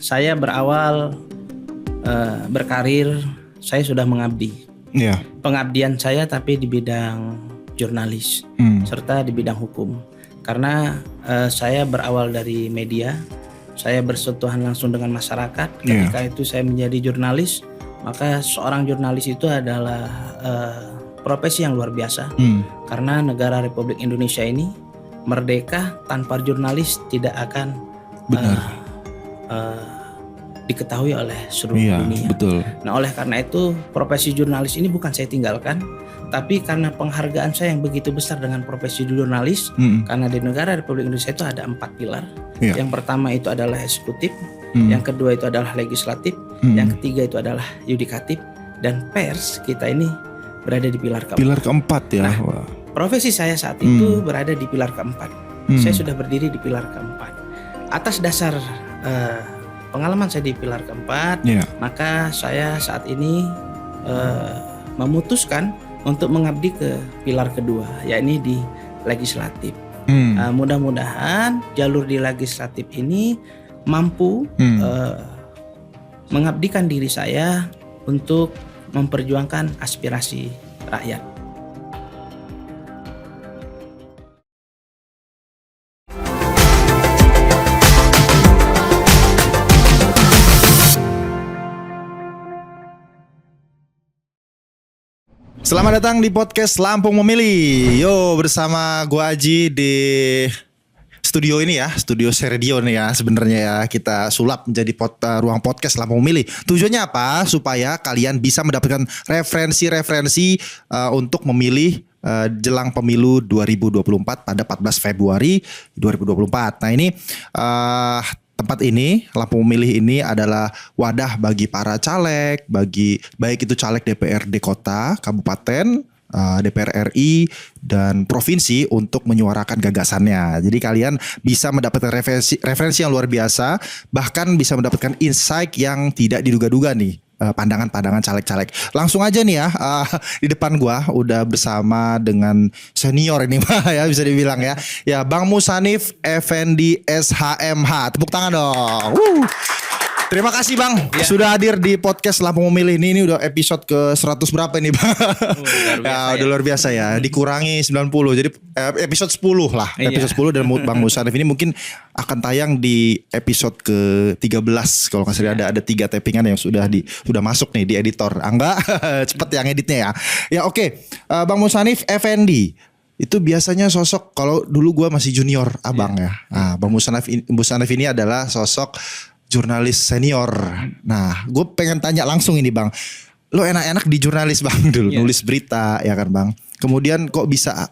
saya berawal berkarir, saya sudah mengabdi. Iya. Pengabdian saya tapi di bidang jurnalis serta di bidang hukum. Karena saya berawal dari media, saya bersentuhan langsung dengan masyarakat. Ketika itu saya menjadi jurnalis, maka seorang jurnalis itu adalah profesi yang luar biasa. Karena negara Republik Indonesia ini merdeka, tanpa jurnalis tidak akan diketahui oleh seluruh dunia. Betul. Nah, oleh karena itu profesi jurnalis ini bukan saya tinggalkan, tapi karena penghargaan saya yang begitu besar dengan profesi jurnalis, karena di negara Republik Indonesia itu ada 4 pilar. Yang pertama itu adalah eksekutif, yang kedua itu adalah legislatif, yang ketiga itu adalah yudikatif, dan pers kita ini berada di pilar keempat. Pilar keempat ya. Nah, profesi saya saat itu berada di pilar keempat. Saya sudah berdiri di pilar keempat. Atas dasar pengalaman saya di pilar keempat, maka saya saat ini memutuskan untuk mengabdi ke pilar kedua, yakni di legislatif. Mudah-mudahan jalur di legislatif ini mampu mengabdikan diri saya untuk memperjuangkan aspirasi rakyat. Selamat datang di podcast Lampung Memilih. Yo, bersama gua Aji di studio ini ya, studio Seredion ya sebenarnya ya. Kita sulap menjadi ruang podcast Lampung Memilih. Tujuannya apa? Supaya kalian bisa mendapatkan referensi-referensi untuk memilih jelang pemilu 2024 pada 14 Februari 2024. Nah ini tempat ini, Lampung Memilih ini adalah wadah bagi para caleg, baik itu caleg DPRD kota, kabupaten, DPR RI dan provinsi untuk menyuarakan gagasannya. Jadi kalian bisa mendapatkan referensi yang luar biasa, bahkan bisa mendapatkan insight yang tidak diduga-duga nih. Pandangan-pandangan caleg-caleg. Langsung aja nih ya, di depan gua udah bersama dengan senior ini Pak ya, bisa dibilang ya. Ya, Bang Musanif Effendi SHMH. Tepuk tangan dong. Terima kasih Bang sudah hadir di podcast Lampung Memilih ini udah episode ke 100 berapa ini Bang? Udah luar biasa ya. Dikurangi 90. Jadi episode 10 lah. Episode 10 dan Bang Musanif ini mungkin akan tayang di episode ke-13 kalau nggak salah ada 3 tappingan yang sudah masuk nih di editor. Angga cepet yang editnya ya. Ya oke. Bang Musanif Effendi itu biasanya sosok kalau dulu gue masih junior abang ya. Nah, Bang Musanif ini adalah sosok jurnalis senior. Nah, gue pengen tanya langsung ini Bang. Lo enak-enak di jurnalis Bang dulu, nulis berita ya kan Bang. Kemudian kok bisa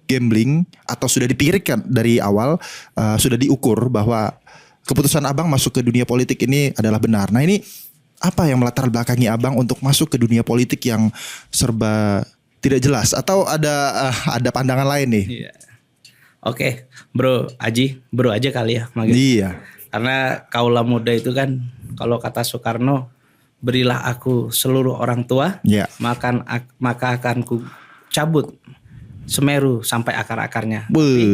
gambling atau sudah dipikirkan dari awal, sudah diukur bahwa keputusan Abang masuk ke dunia politik ini adalah benar. Nah ini apa yang melatar belakangi Abang untuk masuk ke dunia politik yang serba tidak jelas? Atau ada pandangan lain nih? Oke, Bro Aji, bro aja kali ya. Iya. Karena kaula muda itu kan kalau kata Soekarno, berilah aku seluruh orang tua, maka akan ku cabut Semeru sampai akar-akarnya.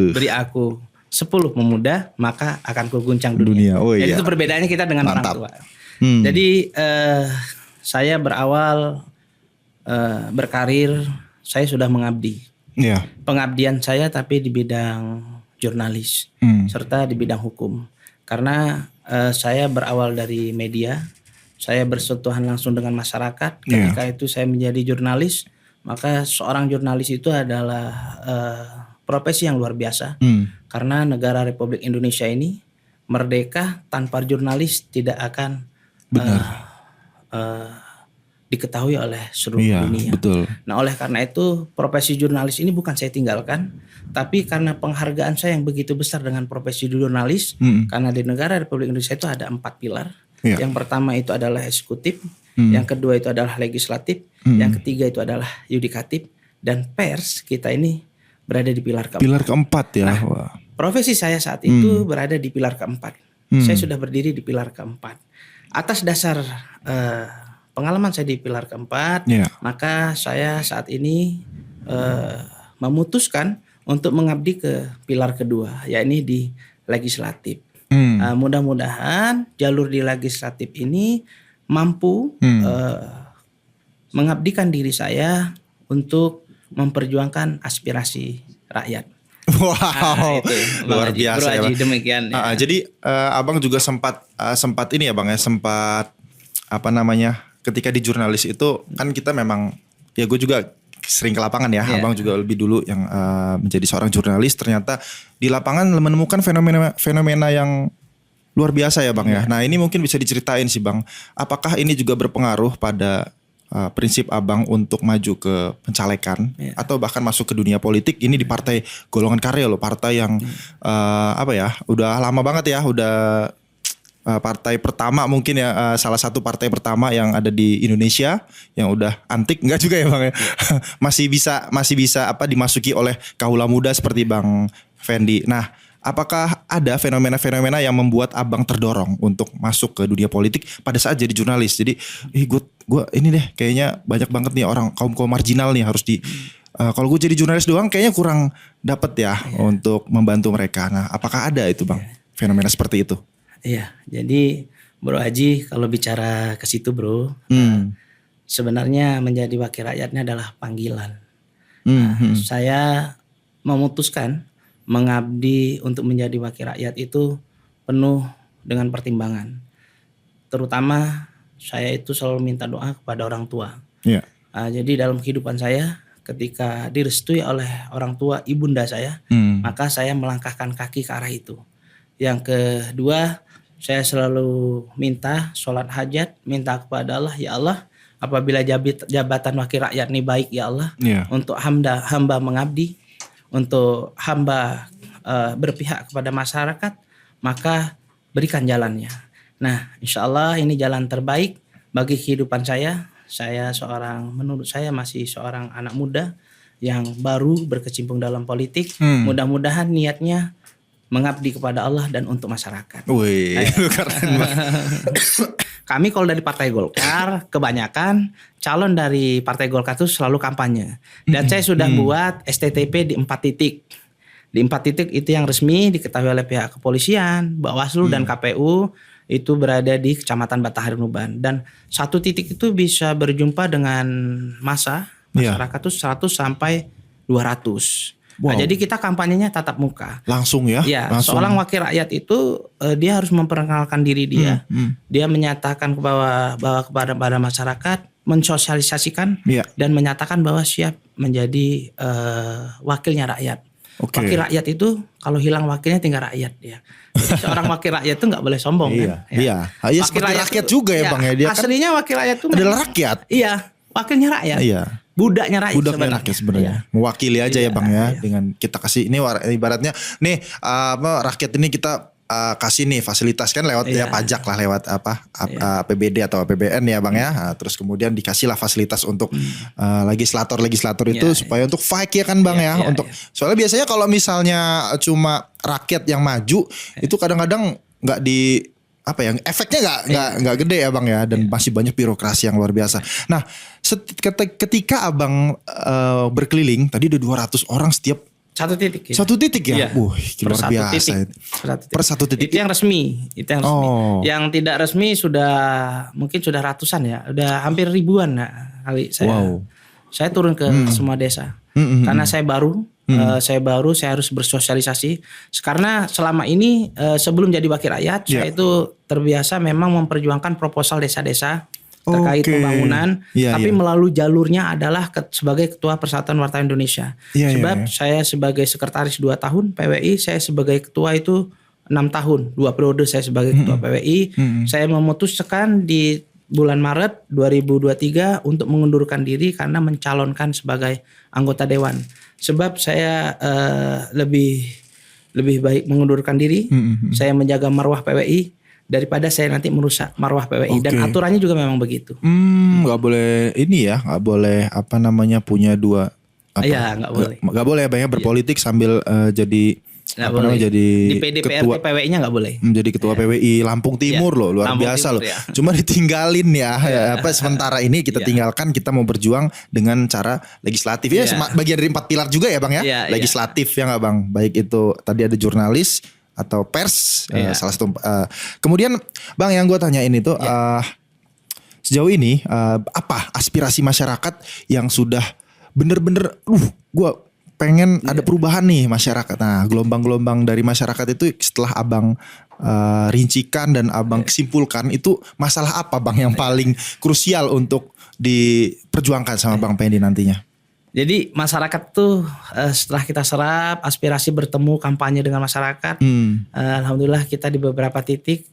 Beri aku 10 pemuda, maka akan ku guncang dunia. Jadi itu perbedaannya kita dengan orang tua. Jadi saya berawal berkarir, saya sudah mengabdi. Pengabdian saya tapi di bidang jurnalis serta di bidang hukum. Karena saya berawal dari media, saya bersentuhan langsung dengan masyarakat. Ketika itu saya menjadi jurnalis, maka seorang jurnalis itu adalah profesi yang luar biasa. Karena negara Republik Indonesia ini merdeka, tanpa jurnalis tidak akan diketahui oleh seluruh dunia. Nah, oleh karena itu profesi jurnalis ini bukan saya tinggalkan, tapi karena penghargaan saya yang begitu besar dengan profesi jurnalis, karena di negara Republik Indonesia itu ada 4 pilar. Yang pertama itu adalah eksekutif, yang kedua itu adalah legislatif, yang ketiga itu adalah yudikatif, dan pers kita ini berada di pilar keempat. Pilar keempat ya. Nah, profesi saya saat itu berada di pilar keempat. Saya sudah berdiri di pilar keempat. Atas dasar pengalaman saya di pilar keempat, maka saya saat ini memutuskan untuk mengabdi ke pilar kedua, yakni di legislatif. Mudah-mudahan jalur di legislatif ini mampu mengabdikan diri saya untuk memperjuangkan aspirasi rakyat. Wow, itu, luar biasa Bro ya Haji, Bang. demikian. Ya. Jadi Abang juga sempat ini ya Bang ya, sempat apa namanya, ketika di jurnalis itu kan kita memang, ya gue juga sering ke lapangan ya. Abang juga lebih dulu yang menjadi seorang jurnalis, ternyata di lapangan menemukan fenomena yang luar biasa ya Bang ya. Nah ini mungkin bisa diceritain sih Bang, apakah ini juga berpengaruh pada prinsip Abang untuk maju ke pencalekan atau bahkan masuk ke dunia politik ini di partai golongan karya loh, partai yang apa ya, udah lama banget ya, udah partai pertama mungkin ya, salah satu partai pertama yang ada di Indonesia yang udah antik, enggak juga ya Bang ya. masih bisa apa dimasuki oleh kaula muda seperti Bang Fendi. Nah, apakah ada fenomena-fenomena yang membuat Abang terdorong untuk masuk ke dunia politik pada saat jadi jurnalis? Jadi, gue ini deh kayaknya banyak banget nih orang kaum marginal nih harus di kalau gue jadi jurnalis doang kayaknya kurang dapet ya untuk membantu mereka. Nah, apakah ada itu Bang fenomena seperti itu? Iya, jadi Bro Haji kalau bicara ke situ Bro, sebenarnya menjadi wakil rakyatnya adalah panggilan. Saya memutuskan mengabdi untuk menjadi wakil rakyat itu penuh dengan pertimbangan. Terutama saya itu selalu minta doa kepada orang tua. Jadi dalam kehidupan saya ketika direstui oleh orang tua ibunda saya, maka saya melangkahkan kaki ke arah itu. Yang kedua, saya selalu minta sholat hajat, minta kepada Allah, ya Allah, apabila jabatan wakil rakyat ini baik ya Allah, untuk hamba mengabdi, untuk hamba berpihak kepada masyarakat, maka berikan jalannya. Nah, insya Allah ini jalan terbaik bagi kehidupan saya. Menurut saya masih seorang anak muda yang baru berkecimpung dalam politik. Mudah-mudahan niatnya mengabdi kepada Allah dan untuk masyarakat. Wih, keren banget. Kami kalau dari Partai Golkar kebanyakan calon dari Partai Golkar itu selalu kampanye. Dan saya sudah buat STTP di 4 titik. Di 4 titik itu yang resmi diketahui oleh pihak kepolisian, Bawaslu dan KPU itu berada di Kecamatan Batahari Nuban. Dan 1 titik itu bisa berjumpa dengan masyarakat itu 100 sampai 200. Wow. Nah, jadi kita kampanyenya tatap muka. Langsung ya? Ya, langsung. Seorang wakil rakyat itu dia harus memperkenalkan diri dia. Dia menyatakan bahwa kepada masyarakat, mensosialisasikan dan menyatakan bahwa siap menjadi wakilnya rakyat. Wakil rakyat itu kalau hilang wakilnya tinggal rakyat ya. Jadi seorang wakil rakyat itu nggak boleh sombong kan? Iya. Wakil seperti rakyat juga ya Bang ya. Dia aslinya wakil rakyat itu adalah rakyat. Iya, wakilnya rakyat. Iya. Budaknya rakyat sebenarnya. Mewakili aja ya Bang ya. Dengan kita kasih ini ibaratnya nih rakyat ini kita kasih nih fasilitas kan lewat ya pajak lah, lewat APBD atau APBN ya Bang ya. Terus kemudian dikasih lah fasilitas untuk legislator itu supaya untuk fight ya kan Bang ya. Untuk soalnya biasanya kalau misalnya cuma rakyat yang maju itu kadang-kadang nggak di efeknya nggak gede ya Bang ya, dan masih banyak birokrasi yang luar biasa. Nah, ketika Abang berkeliling tadi ada 200 orang setiap 1 titik. Satu titik ya? Wah, luar biasa. Per 1 titik. Itu yang resmi. Yang tidak resmi mungkin sudah ratusan ya, udah hampir ribuan kali saya turun ke semua desa. Karena saya baru. Saya harus bersosialisasi karena selama ini sebelum jadi wakil rakyat saya itu terbiasa memang memperjuangkan proposal desa-desa terkait pembangunan, tapi melalui jalurnya adalah sebagai Ketua Persatuan Wartawan Indonesia. Sebab saya sebagai sekretaris 2 tahun PWI, saya sebagai ketua itu 6 tahun, 2 periode saya sebagai ketua PWI. Saya memutuskan di bulan Maret 2023 untuk mengundurkan diri karena mencalonkan sebagai anggota dewan. Sebab saya lebih baik mengundurkan diri, saya menjaga marwah PWI daripada saya nanti merusak marwah PWI. Dan aturannya juga memang begitu. Nggak boleh ini ya, nggak boleh punya dua. Nggak boleh. Nggak boleh ya banyak berpolitik sambil jadi jadi di PDPRT PWI-nya nggak boleh. Menjadi ketua PWI Lampung Timur loh, luar Lampung biasa Timur, loh. Cuma ditinggalin sementara ini kita tinggalkan, kita mau berjuang dengan cara legislatif bagian dari 4 pilar juga ya Bang ya. Legislatif ya nggak Bang. Baik itu tadi ada jurnalis, atau pers, salah satu. Kemudian Bang, yang gue tanyain itu sejauh ini apa aspirasi masyarakat yang sudah bener-bener, gue pengen ada perubahan nih masyarakat. Nah, gelombang-gelombang dari masyarakat itu setelah Abang rincikan dan Abang simpulkan, itu masalah apa Bang yang paling krusial untuk diperjuangkan sama Bang Pendi nantinya? Jadi masyarakat tuh setelah kita serap aspirasi, bertemu kampanye dengan masyarakat, alhamdulillah kita di beberapa titik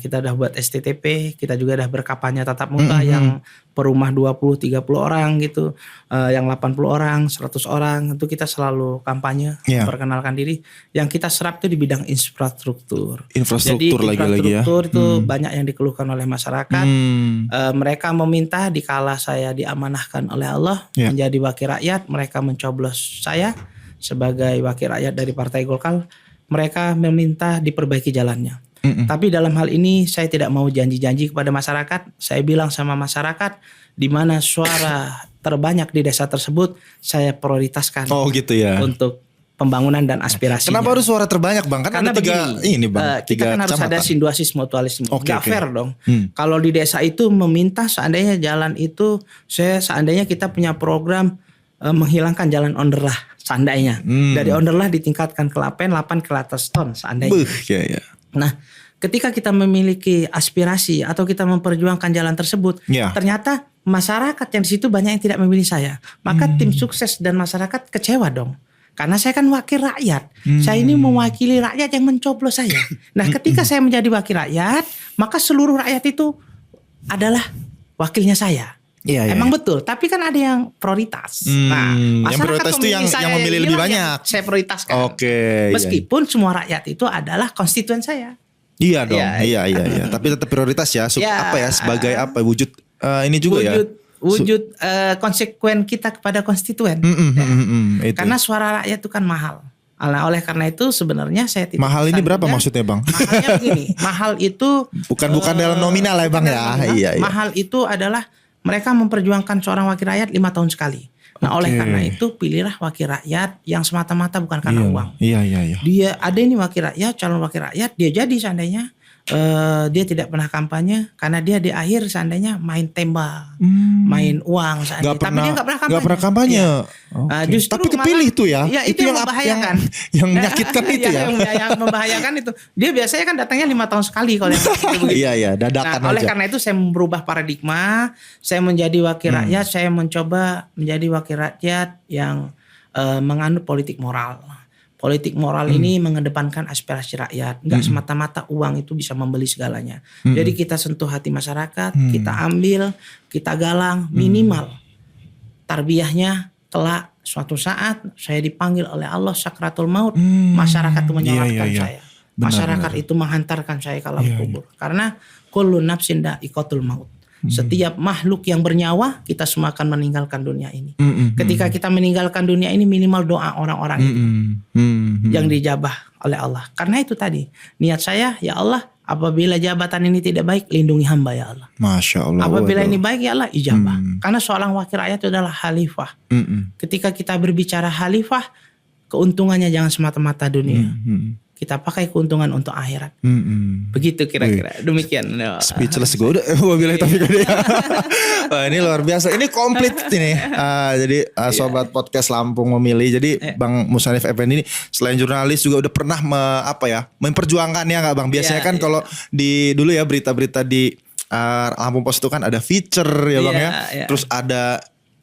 kita udah buat STTP, kita juga udah berkampanye tatap muka yang per rumah 20-30 orang gitu, yang 80 orang, 100 orang, itu kita selalu kampanye memperkenalkan diri. Yang kita serap tuh di bidang infrastruktur. Jadi infrastruktur itu banyak yang dikeluhkan oleh masyarakat. Mereka meminta dikala saya diamanahkan oleh Allah menjadi wakil rakyat, mereka mencoblos saya sebagai wakil rakyat dari Partai Golkar. Mereka meminta diperbaiki jalannya. Tapi dalam hal ini saya tidak mau janji-janji kepada masyarakat. Saya bilang sama masyarakat, di mana suara terbanyak di desa tersebut saya prioritaskan. Oh gitu ya. Untuk pembangunan dan aspirasinya. Kenapa harus suara terbanyak Bang? Kan karena ada kita kan harus ada simbiosis mutualisme. Gak fair dong. Kalau di desa itu meminta seandainya jalan itu, seandainya kita punya program menghilangkan jalan onderlah, seandainya dari onderlah ditingkatkan ke lapen ke atas ton seandainya. Nah, ketika kita memiliki aspirasi atau kita memperjuangkan jalan tersebut, ternyata masyarakat yang di situ banyak yang tidak memilih saya, maka tim sukses dan masyarakat kecewa dong. Karena saya kan wakil rakyat. Saya ini mewakili rakyat yang mencoblos saya. Nah, ketika saya menjadi wakil rakyat, maka seluruh rakyat itu adalah wakilnya saya. Emang betul, tapi kan ada yang prioritas. Nah, yang prioritas itu yang memilih lebih banyak. Saya prioritaskan. Meskipun semua rakyat itu adalah konstituen saya. Iya dong. Iya. Tapi tetap prioritas ya. Sebagai apa wujud ini juga wujud konsekuen kita kepada konstituen. Karena suara rakyat itu kan mahal. Oleh karena itu sebenarnya saya tidak. Mahal ini berapa maksudnya Bang? Mahalnya begini. Mahal itu bukan dalam nominal ya Bang ya. Iya. Mahal itu adalah mereka memperjuangkan seorang wakil rakyat 5 tahun sekali. Nah, oleh karena itu pilihlah wakil rakyat yang semata-mata bukan karena uang. Iya. Dia ada ini wakil rakyat, calon wakil rakyat, dia jadi seandainya dia tidak pernah kampanye karena dia di akhir seandainya main tembak, main uang seandainya. Tapi dia nggak pernah kampanye. Justru tapi kepilih tuh ya. Itu yang membahayakan. Yang menyakitkan itu ya. Yang membahayakan itu. Dia biasanya kan datangnya 5 tahun sekali kalau yang begitu. Iya, dadakan aja. Oleh karena itu saya merubah paradigma, saya menjadi wakil rakyat, saya mencoba menjadi wakil rakyat yang menganut politik moral. Politik moral ini mengedepankan aspirasi rakyat. Enggak semata-mata uang itu bisa membeli segalanya. Jadi kita sentuh hati masyarakat, kita ambil, kita galang, minimal tarbiyahnya kelak suatu saat saya dipanggil oleh Allah sakratul maut, masyarakat itu menyelamatkan saya. Masyarakat itu menghantarkan saya ke alam kubur. Karena kullu nafsin dha'iqatul maut. Setiap makhluk yang bernyawa kita semua akan meninggalkan dunia ini. Ketika kita meninggalkan dunia ini minimal doa orang-orang itu yang dijabah oleh Allah. Karena itu tadi niat saya, ya Allah, apabila jabatan ini tidak baik, lindungi hamba ya Allah. Masya Allah. Apabila ini baik ya Allah, ijabah. Karena seorang wakil rakyat itu adalah khalifah. Ketika kita berbicara khalifah, keuntungannya jangan semata-mata dunia. Kita pakai keuntungan untuk akhirat. Begitu kira-kira. Demikian. Speechless gue udah. Wabillahi taufiq hidayah. Ini luar biasa. Ini komplit ini. Jadi sobat podcast Lampung Memilih. Jadi Bang Mushanif Effendi ini selain jurnalis juga udah pernah memperjuangkan ya nggak Bang? Biasanya kan kalau di dulu ya berita-berita di Lampung Post itu kan ada feature ya Bang ya. Terus ada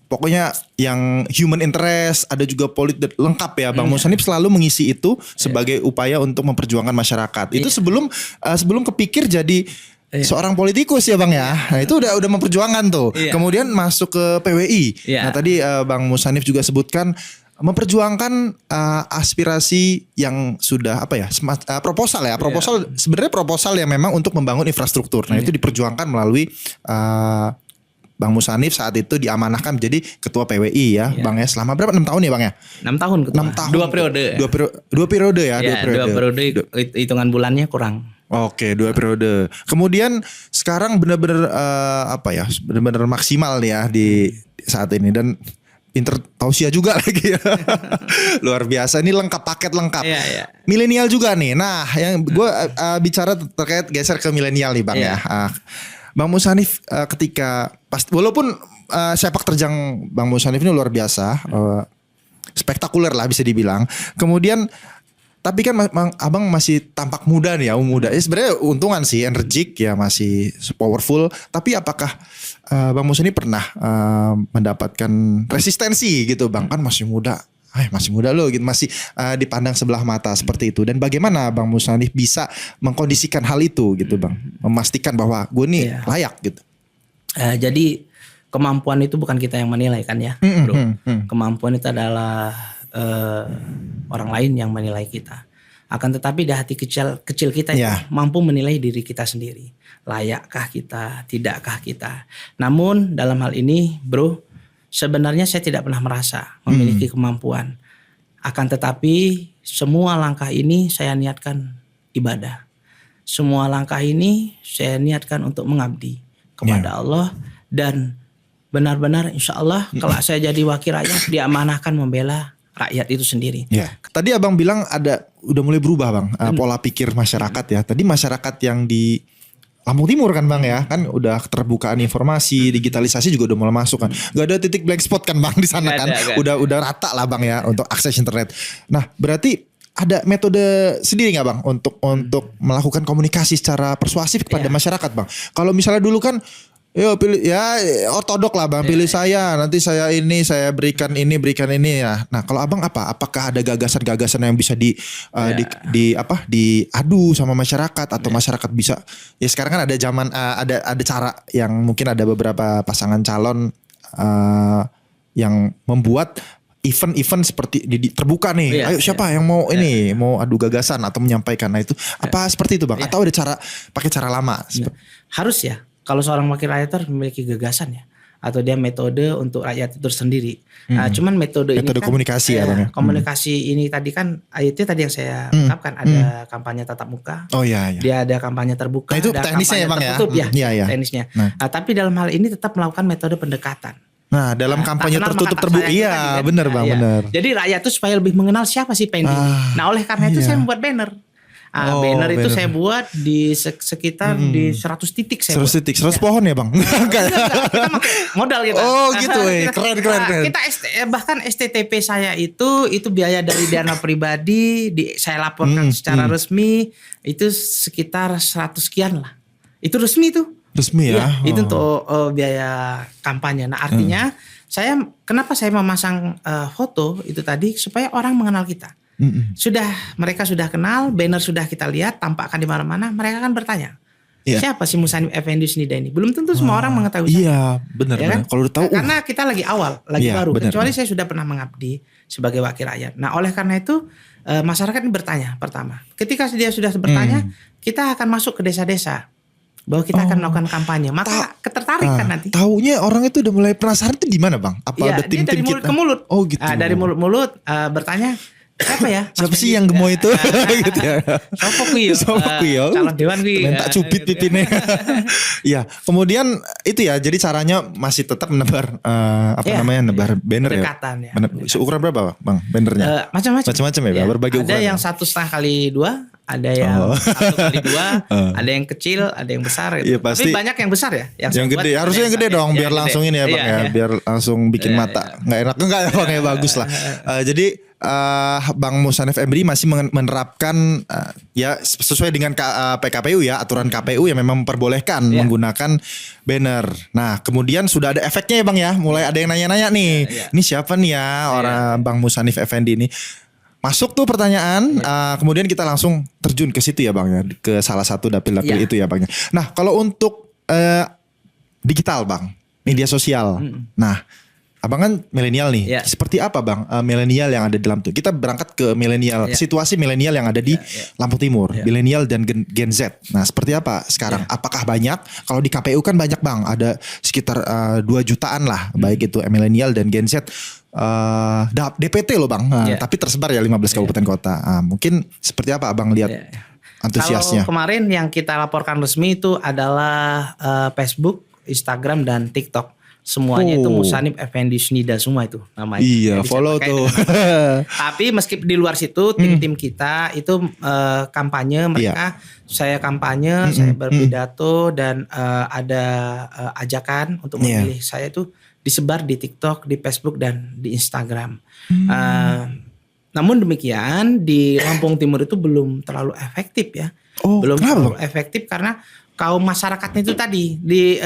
pokoknya yang human interest, ada juga politik lengkap ya Bang Mushanif selalu mengisi itu sebagai upaya untuk memperjuangkan masyarakat. Itu sebelum kepikir jadi seorang politikus ya Bang ya. Nah, itu udah memperjuangkan tuh. Kemudian masuk ke PWI. Nah, tadi Bang Mushanif juga sebutkan memperjuangkan aspirasi yang sudah proposal ya. Sebenarnya proposal yang memang untuk membangun infrastruktur. Nah, itu diperjuangkan melalui Bang Mushanif saat itu diamanahkan menjadi ketua PWI ya, Bang ya. Selama berapa? 6 tahun ya Bang ya? 6 tahun ketua. 6 tahun. 2 periode. 2 periode ya? 2 periode hitungan bulannya kurang. Oke, 2 periode. Kemudian sekarang benar-benar benar-benar maksimal nih ya di saat ini. Dan pinter tausiah juga lagi. Luar biasa, ini lengkap, paket lengkap. Milenial juga nih. Nah, yang gue bicara terkait geser ke milenial nih Bang ya. Bang Mushanif ketika walaupun sepak terjang Bang Mushanif ini luar biasa, spektakuler lah bisa dibilang. Kemudian tapi kan abang masih tampak muda nih ya, muda. Sebenarnya untungan sih, energik ya, masih powerful. Tapi apakah Bang Mus ini pernah mendapatkan resistensi gitu Bang? Kan masih muda, masih muda loh gitu, masih dipandang sebelah mata seperti itu. Dan bagaimana Bang Mushanif bisa mengkondisikan hal itu gitu Bang? Memastikan bahwa gue nih layak gitu. Jadi kemampuan itu bukan kita yang menilai kan ya, bro. Kemampuan itu adalah orang lain yang menilai kita. Akan tetapi di hati kecil kita itu mampu menilai diri kita sendiri. Layakkah kita, tidakkah kita. Namun dalam hal ini bro, sebenarnya saya tidak pernah merasa memiliki kemampuan. Akan tetapi semua langkah ini saya niatkan ibadah. Semua langkah ini saya niatkan untuk mengabdi kepada Allah. Dan benar-benar insya Allah kalau saya jadi wakil rakyat, diamanahkan membela rakyat itu sendiri. Tadi abang bilang udah mulai berubah Bang, pola pikir masyarakat ya. Tadi masyarakat yang di Lampung Timur kan Bang ya, kan udah keterbukaan informasi, digitalisasi juga udah mulai masuk kan. Gak ada titik blank spot kan Bang di sana kan. Udah rata lah Bang ya untuk akses internet. Nah, berarti ada metode sendiri nggak Bang untuk melakukan komunikasi secara persuasif kepada masyarakat Bang? Kalau misalnya dulu kan pilih ya ortodok lah Bang, pilih saya, nanti saya berikan ini ya. Nah, kalau Abang apakah ada gagasan-gagasan yang bisa diadu sama masyarakat atau masyarakat bisa ya sekarang kan ada zaman ada cara yang mungkin ada beberapa pasangan calon yang membuat event seperti terbuka nih. Ayo siapa yang mau mau adu gagasan atau menyampaikan. Nah, itu apa seperti itu Bang? Atau ada cara pakai cara lama? Harus ya. Kalau seorang wakil rakyat harus memiliki gagasan ya, atau dia metode untuk rakyat itu sendiri. Nah, cuman metode ini kan komunikasi ya Bang ya. Komunikasi ini tadi kan itu tadi yang saya ungkapkan, ada kampanye tatap muka. Dia ada kampanye terbuka, nah, itu ada teknisnya kampanye tertutup ya. Teknisnya. Nah, tapi dalam hal ini tetap melakukan metode pendekatan. Nah, dalam kampanye tertutup terbuka. Iya, benar Bang, benar. Jadi rakyat itu supaya lebih mengenal siapa sih Pendi. Nah, oleh karena itu saya membuat banner. Banner itu saya buat di sekitar di 100 titik saya 100 titik, 100 pohon ya Bang? Kita pakai modal kita. Oh gitu keren. Kita bahkan STTP saya itu biaya dari dana pribadi, saya laporkan secara resmi, itu sekitar 100 sekian lah. Itu resmi tuh. Resmi ya? Itu untuk biaya kampanye. Nah artinya kenapa saya memasang foto itu tadi, supaya orang mengenal kita. Mereka sudah kenal, banner sudah kita lihat, tampakkan di mana-mana, mereka akan bertanya, siapa sih Mushanif Effendi Snida ini? Belum tentu semua orang mengetahui. Iya, benar. Ya kan? Kalau tahu, karena kita lagi awal, baru. Kecuali saya sudah pernah mengabdi sebagai wakil rakyat. Nah, oleh karena itu masyarakat ini bertanya pertama. Ketika dia sudah bertanya, kita akan masuk ke desa-desa. Bahwa kita akan melakukan kampanye, maka ketertarikan nanti. Taunya orang itu udah mulai penasaran itu di mana Bang? Apa ada tim-tim dari mulut kita? Ke mulut. Oh gitu. Dari mulut bertanya. Siapa ya? Siapa sih yang gemoy itu? Gitu ya. Sopo kuyo. Calon dewan kuwi. Tak cubit pipine. Iya, kemudian itu ya, jadi caranya masih tetap menebar nebar banner pendekatan, ya. Ukuran berapa Bang bannernya? Macam-macam ya, berbagai ukuran. Ada yang 1,5 kali 2, ada yang 1 kali 2, ada yang kecil, ada yang besar gitu. Iya, pasti. Tapi banyak yang besar ya. Yang gede, harusnya yang gede dong, biar langsung ini ya Bang ya, biar langsung bikin mata. Nggak enak enggak ya Bang ya, bagus lah. Jadi Bang Mushanif Embry masih menerapkan ya sesuai dengan PKPU ya, aturan KPU yang memang memperbolehkan menggunakan banner. Nah, kemudian sudah ada efeknya ya Bang ya, mulai ada yang nanya-nanya nih, ini siapa nih ya orang Bang Mushanif Effendi ini. Masuk tuh pertanyaan, kemudian kita langsung terjun ke situ ya Bang ya, ke salah satu dapil-dapil itu ya Bang. Nah, kalau untuk digital Bang, media sosial. Nah, Abang kan milenial nih. Seperti apa Bang milenial yang ada di Lampung? Kita berangkat ke milenial, situasi milenial yang ada di Lampung Timur, milenial dan Gen Z. Nah, seperti apa sekarang? Apakah banyak? Kalau di KPU kan banyak Bang, ada sekitar 2 jutaan lah, baik itu milenial dan Gen Z. DPT loh Bang, tapi tersebar ya 15 kabupaten kota. Mungkin seperti apa Abang lihat antusiasnya? Kalau kemarin yang kita laporkan resmi itu adalah Facebook, Instagram dan TikTok. semuanya itu Musanib Effendi Snida semua itu namanya. Iya, follow tuh. Tapi meski di luar situ tim-tim kita itu kampanye mereka, saya kampanye, saya berpidato dan ada ajakan untuk memilih saya itu disebar di TikTok, di Facebook dan di Instagram. Namun demikian di Lampung Timur itu belum terlalu efektif ya. Belum terlalu efektif karena kaum masyarakatnya itu tadi di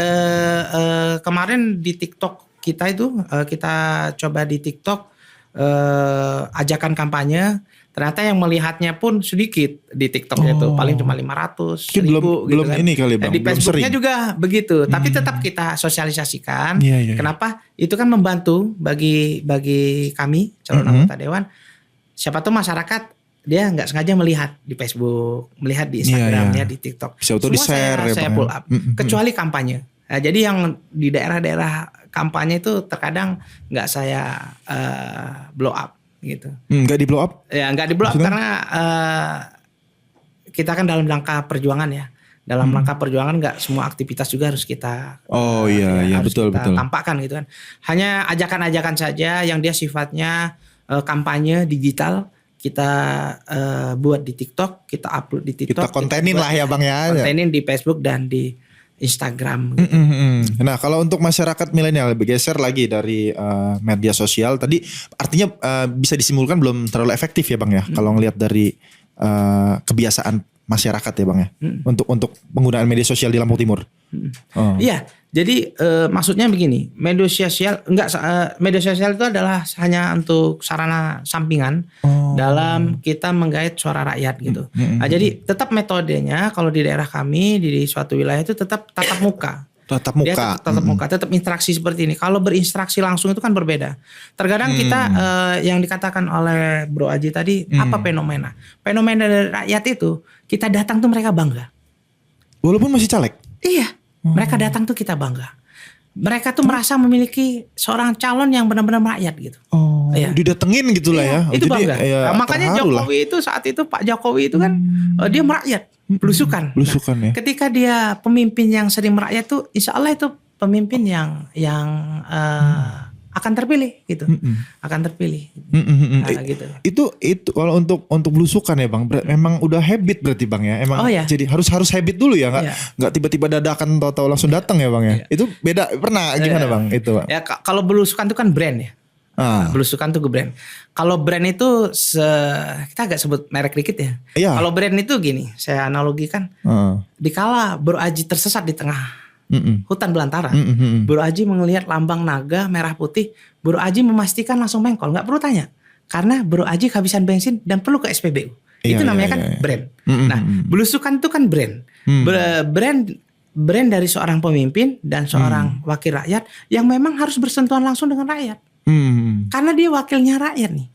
kemarin di TikTok kita itu kita coba di TikTok ajakan kampanye, ternyata yang melihatnya pun sedikit di TikTok itu paling cuma 500 ribu belum gitu kan. Ini kali Bang, di Facebooknya juga begitu, tapi tetap kita sosialisasikan. Kenapa? Itu kan membantu bagi kami calon anggota dewan. Siapa tuh masyarakat dia nggak sengaja melihat di Facebook, melihat di Instagram, melihat di TikTok. Semua saya pull up, kecuali kampanye. Nah, jadi yang di daerah-daerah kampanye itu terkadang nggak saya blow up gitu. Nggak di blow up? Ya nggak di blow up karena kita kan dalam rangka perjuangan ya. Dalam rangka perjuangan nggak semua aktivitas juga harus kita betul tampakkan gitu kan. Hanya ajakan-ajakan saja yang dia sifatnya kampanye digital. Kita buat di TikTok, kita upload di TikTok. Kita kontenin lah ya Bang ya. Kontenin di Facebook dan di Instagram. Gitu. Nah kalau untuk masyarakat milenial bergeser lagi dari media sosial tadi, artinya bisa disimpulkan belum terlalu efektif ya Bang ya. Kalau ngelihat dari kebiasaan masyarakat ya Bang ya, untuk penggunaan media sosial di Lampung Timur. Iya, jadi maksudnya begini, media sosial media sosial itu adalah hanya untuk sarana sampingan dalam kita menggait suara rakyat gitu. Nah, jadi tetap metodenya kalau di daerah kami di suatu wilayah itu tetap tatap muka. Tatap muka. Dia tatap muka, tetap interaksi seperti ini. Kalau berinteraksi langsung itu kan berbeda. Terkadang kita yang dikatakan oleh Bro Aji tadi, apa fenomena? Fenomena dari rakyat itu, kita datang tuh mereka bangga. Walaupun masih caleg? Iya, mereka datang tuh kita bangga. Mereka tuh merasa memiliki seorang calon yang benar-benar rakyat gitu. Didatengin gitu lah ya. Itu jadi, bangga. Nah, makanya Jokowi itu saat itu Pak Jokowi itu kan dia merakyat. Belusukan. Nah, ketika dia pemimpin yang sering merakyat tuh, insya Allah itu pemimpin yang akan terpilih gitu, akan terpilih. Gitu. Itu kalau untuk belusukan ya Bang, memang udah habit berarti Bang ya. Emang jadi harus habit dulu ya, nggak tiba-tiba dadakan tahu-tahu langsung datang ya Bang ya. Itu beda pernah gimana Bang itu Bang? Ya kalau belusukan itu kan brand ya. Belusukan tuh brand. Kalau brand itu kita agak sebut merek dikit ya. Kalau brand itu gini, saya analogikan. Dikala Bro Aji tersesat di tengah hutan belantara, Bro Aji melihat lambang naga merah putih, Bro Aji memastikan langsung mengkol, nggak perlu tanya, karena Bro Aji kehabisan bensin dan perlu ke SPBU. Itu namanya kan brand. Nah, belusukan itu kan brand. Brand dari seorang pemimpin dan seorang wakil rakyat yang memang harus bersentuhan langsung dengan rakyat. Karena dia wakilnya rakyat nih.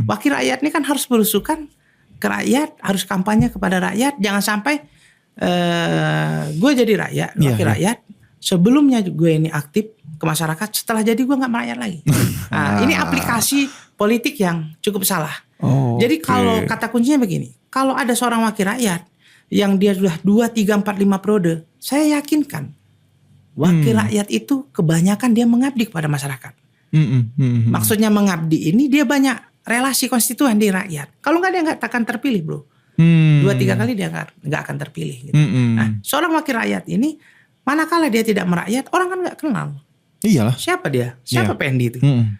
Wakil rakyat ini kan harus berusukan ke rakyat, harus kampanye kepada rakyat. Jangan sampai gue jadi rakyat, wakil rakyat. Sebelumnya gue ini aktif ke masyarakat, setelah jadi gue nggak merakyat lagi. Nah, ini aplikasi politik yang cukup salah. Jadi kalau kata kuncinya begini, kalau ada seorang wakil rakyat yang dia sudah 2, 3, 4, 5 periode, saya yakinkan wakil rakyat itu kebanyakan dia mengabdi kepada masyarakat. Maksudnya mengabdi ini dia banyak relasi konstituen di rakyat. Kalau nggak dia nggak akan terpilih bro. 2, 3 kali dia nggak akan terpilih. Gitu. Nah, seorang wakil rakyat ini manakala dia tidak merakyat, orang kan nggak kenal. Iyalah. Siapa dia? Siapa Pendi itu?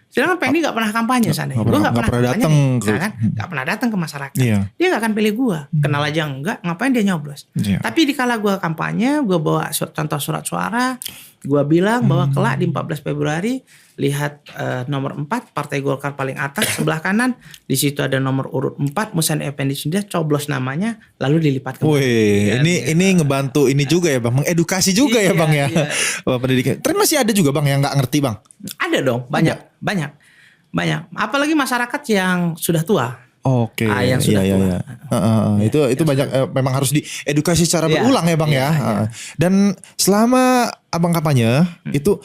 Sedangkan Pendi nggak pernah kampanye sana. Gue nggak pernah datang, nggak pernah datang ke masyarakat. Dia nggak akan pilih gue. Kenal aja enggak, ngapain dia nyoblos? Tapi dikala gue kampanye, gue bawa contoh surat suara, gue bilang bahwa kelak di 14 Februari lihat nomor 4 Partai Golkar paling atas sebelah kanan, di situ ada nomor urut 4 Musanib Effendi Snida, coblos namanya lalu dilipat ke ini ngebantu ini juga ya Bang, mengedukasi juga ya Bang ya. Pendidikan. Terus masih ada juga Bang yang nggak ngerti Bang? Ada dong, banyak. Apalagi masyarakat yang sudah tua. Yang sudah tua. Itu banyak memang harus diedukasi secara berulang ya Bang ya. Dan selama Abang kampanye itu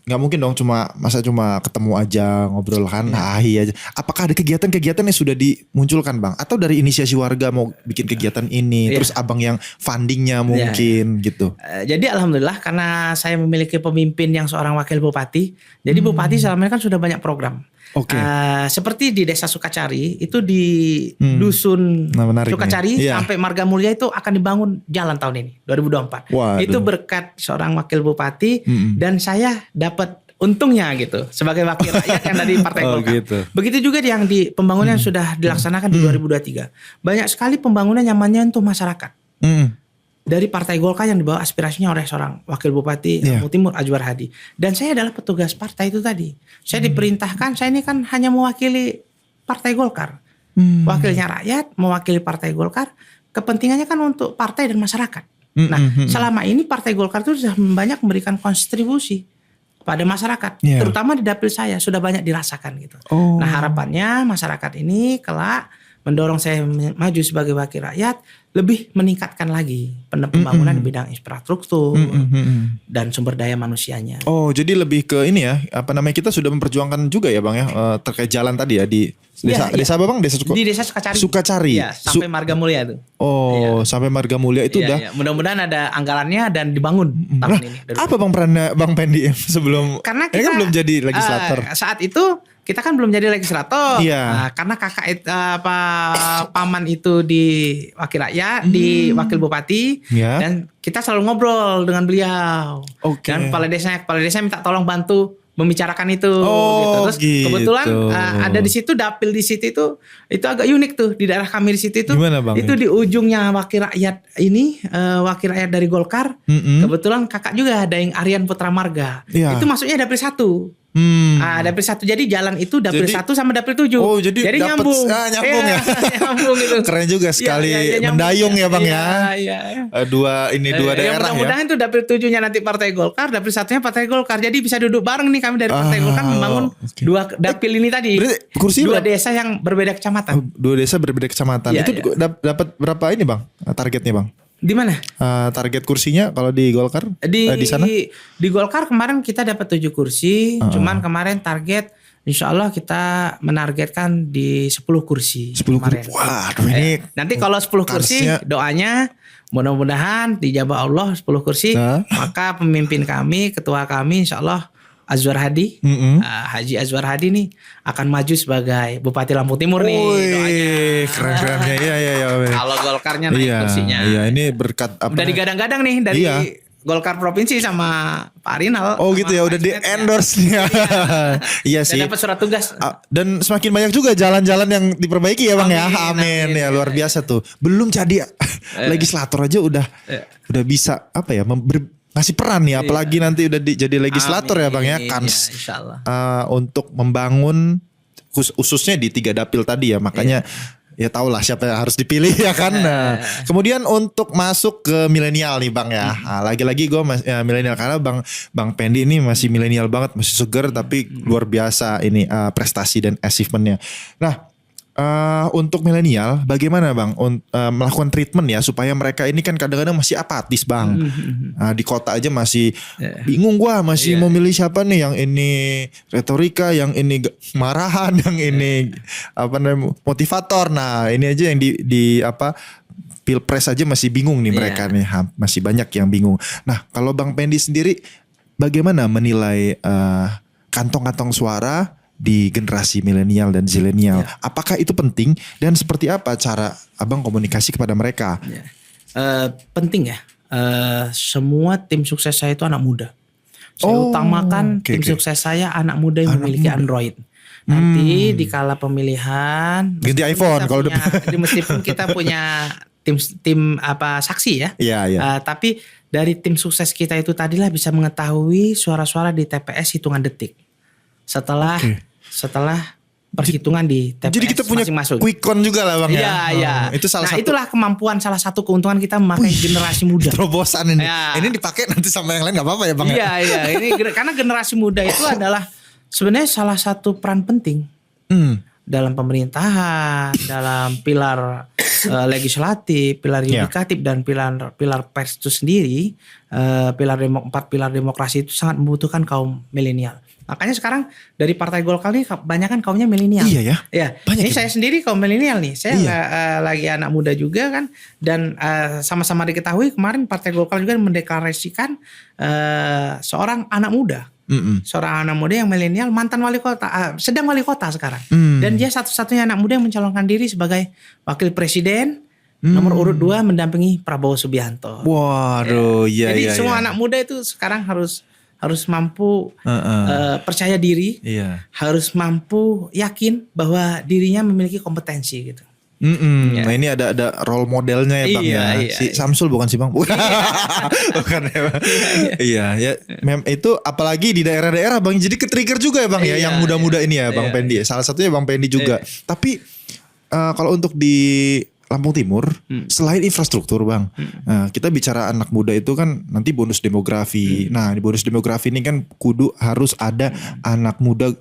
nggak mungkin dong masa cuma ketemu aja ngobrol kan, aja. Apakah ada kegiatan-kegiatan yang sudah dimunculkan bang? Atau dari inisiasi warga mau bikin kegiatan ini, terus abang yang fundingnya mungkin gitu? Jadi alhamdulillah karena saya memiliki pemimpin yang seorang wakil bupati, jadi bupati selama ini kan sudah banyak program. Seperti di Desa Sukacari itu di dusun Sukacari sampai Marga Mulia itu akan dibangun jalan tahun ini 2024. Waduh. Itu berkat seorang wakil bupati dan saya dapat untungnya gitu sebagai wakil rakyat yang dari Partai Golkar. Gitu. Begitu juga yang di pembangunan sudah dilaksanakan di 2023. Banyak sekali pembangunan yang menyentuh masyarakat. Dari Partai Golkar yang dibawa aspirasinya oleh seorang wakil bupati Lampung Timur Azwar Hadi. Dan saya adalah petugas partai itu tadi. Saya diperintahkan, saya ini kan hanya mewakili Partai Golkar. Wakilnya rakyat, mewakili Partai Golkar. Kepentingannya kan untuk partai dan masyarakat. Nah, selama ini Partai Golkar itu sudah banyak memberikan kontribusi pada masyarakat. Terutama di dapil saya sudah banyak dirasakan gitu. Nah, harapannya masyarakat ini kelak mendorong saya maju sebagai wakil rakyat lebih meningkatkan lagi pembangunan di bidang infrastruktur dan sumber daya manusianya. Oh, jadi lebih ke ini ya, kita sudah memperjuangkan juga ya bang ya, terkait jalan tadi ya di desa apa bang? Di Desa Sukacari. Sukacari. Ya, sampai Marga Mulia itu. Sampai Marga Mulia itu udah. Mudah-mudahan ada anggarannya dan dibangun tahun ini. Apa bang perannya Bang Pendi sebelum? Karena kita kan belum jadi legislator. Saat itu kita kan belum jadi legislator. Nah, karena kakak paman itu di wakil rakyat, di wakil bupati, dan kita selalu ngobrol dengan beliau. Dan kepala desa minta tolong bantu membicarakan itu. Terus kebetulan ada di situ dapil di situ itu agak unik tuh di daerah kami di situ itu. Gimana, Bang? Itu di ujungnya wakil rakyat ini, wakil rakyat dari Golkar. Kebetulan kakak juga ada yang Aryan Putra Marga. Itu masuknya dapil 1. Dapil 1. Jadi jalan itu dapil 1 sama dapil 7. Oh, jadi nyambung. Nyambung ya. Nyambung gitu. Keren juga sekali mendayung ya Bang ya. Dua daerah ya. Mudah-mudahan itu dapil 7-nya nanti Partai Golkar, dapil 1-nya Partai Golkar. Jadi bisa duduk bareng nih kami dari Partai Golkar membangun dua dapil ini tadi. Dua desa yang berbeda kecamatan. Dua desa berbeda kecamatan. Itu dapat berapa ini Bang? Targetnya Bang? Di mana? Target kursinya kalau di Golkar di sana? Di Golkar kemarin kita dapat 7 kursi, cuman kemarin target insya Allah kita menargetkan di 10 kursi. 10 kursi. Waduh ini. Nanti kalau 10 kursi doanya mudah-mudahan dijabah Allah 10 kursi, maka pemimpin kami, ketua kami insya Allah Azwar Hadi, Haji Azwar Hadi nih akan maju sebagai Bupati Lampung Timur nih. Doanya. Keren-keren ya. Kalau Golkarnya naik kursinya. Iya, ini berkat apa? Udah digadang-gadang nih dari Golkar Provinsi sama Pak Rinal. Oh gitu ya, udah di endorse nih. Iya sih. Dan dapat surat tugas. Dan semakin banyak juga jalan-jalan yang diperbaiki ya Bang ya. Amin. Ya luar biasa tuh. Belum jadi legislator aja udah bisa ngasih peran nih, apalagi nanti udah jadi legislator ya Bang ya, kans untuk membangun khususnya di 3 dapil tadi ya, makanya ya tahulah siapa yang harus dipilih ya kan. Kemudian untuk masuk ke milenial nih Bang ya, lagi-lagi gue milenial karena Bang Pendi ini masih milenial banget, masih seger tapi luar biasa ini prestasi dan achievementnya. Nah, untuk milenial bagaimana Bang melakukan treatment ya supaya mereka ini kan kadang-kadang masih apatis Bang. Di kota aja masih bingung gua masih mau milih siapa nih, yang ini retorika, yang ini marahan, yang ini motivator. Nah, ini aja yang di Pilpres aja masih bingung nih mereka nih, masih banyak yang bingung. Nah, kalau Bang Pendi sendiri bagaimana menilai kantong-kantong suara di generasi milenial dan zilenial? Apakah itu penting dan seperti apa cara Abang komunikasi kepada mereka? Penting ya. Semua tim sukses saya itu anak muda. Saya utamakan tim sukses saya anak muda yang memiliki Android. Nanti di kala pemilihan ganti iPhone kalau meskipun kita punya tim saksi ya. Tapi dari tim sukses kita itu tadilah bisa mengetahui suara-suara di TPS hitungan detik. Setelah perhitungan di TPS. Jadi kita punya quick count juga lah Bang ya. Iya. Itu salah satu. Itulah kemampuan, salah satu keuntungan kita memakai generasi muda. Terobosan ini. Ini dipakai nanti sama yang lain gak apa-apa ya Bang? Iya. Ini karena generasi muda itu adalah sebenarnya salah satu peran penting dalam pemerintahan, dalam pilar legislatif, pilar yudikatif dan pilar pers itu sendiri, empat pilar demokrasi itu sangat membutuhkan kaum milenial. Makanya sekarang dari Partai Golkar ini kebanyakan kaumnya milenial. Iya ya. Ya. Ini saya sendiri kaum milenial nih. Saya lagi anak muda juga kan, dan sama-sama diketahui kemarin Partai Golkar juga mendeklarasikan seorang anak muda. Seorang anak muda yang milenial, mantan wali kota, sedang wali kota sekarang. Dan dia satu-satunya anak muda yang mencalonkan diri sebagai wakil presiden nomor urut 2 mendampingi Prabowo Subianto. Waduh, Jadi semua anak muda itu sekarang harus mampu percaya diri, harus mampu yakin bahwa dirinya memiliki kompetensi gitu. Nah ini ada role modelnya ya Bang si Samsul bukan sih Bang? Bukan ya Bang. Iya. Itu apalagi di daerah-daerah Bang, jadi ke-trigger juga ya Bang ya yang muda-muda ini ya Bang Pendi. Salah satunya Bang Pendi juga. Tapi kalau untuk di Lampung Timur, selain infrastruktur Bang, kita bicara anak muda itu kan nanti bonus demografi. Nah di bonus demografi ini kan kudu harus ada anak muda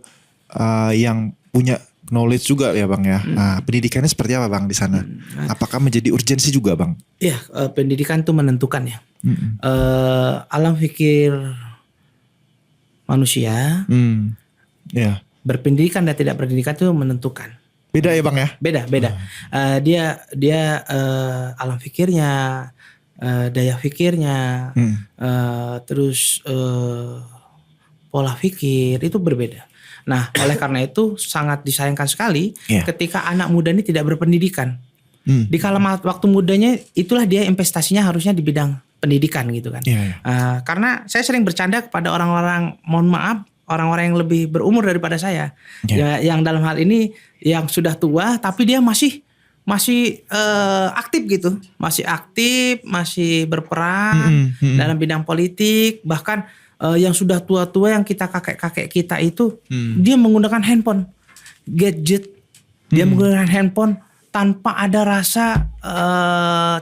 yang punya knowledge juga ya Bang ya. Nah, pendidikannya seperti apa Bang di sana? Apakah menjadi urgensi juga Bang? Iya, pendidikan itu menentukan ya. Alam pikir manusia, berpendidikan dan tidak berpendidikan itu menentukan. Beda ya Bang ya? Beda. Dia alam pikirnya, daya pikirnya, terus pola pikir itu berbeda. Nah, oleh karena itu sangat disayangkan sekali ketika anak muda ini tidak berpendidikan. Di kala waktu mudanya itulah dia investasinya harusnya di bidang pendidikan gitu kan. Karena saya sering bercanda kepada orang-orang, mohon maaf, orang-orang yang lebih berumur daripada saya, yang dalam hal ini yang sudah tua tapi dia masih aktif gitu, masih berperan dalam bidang politik, bahkan yang sudah tua-tua yang kita kakek-kakek kita itu dia menggunakan handphone, gadget, dia menggunakan handphone tanpa ada rasa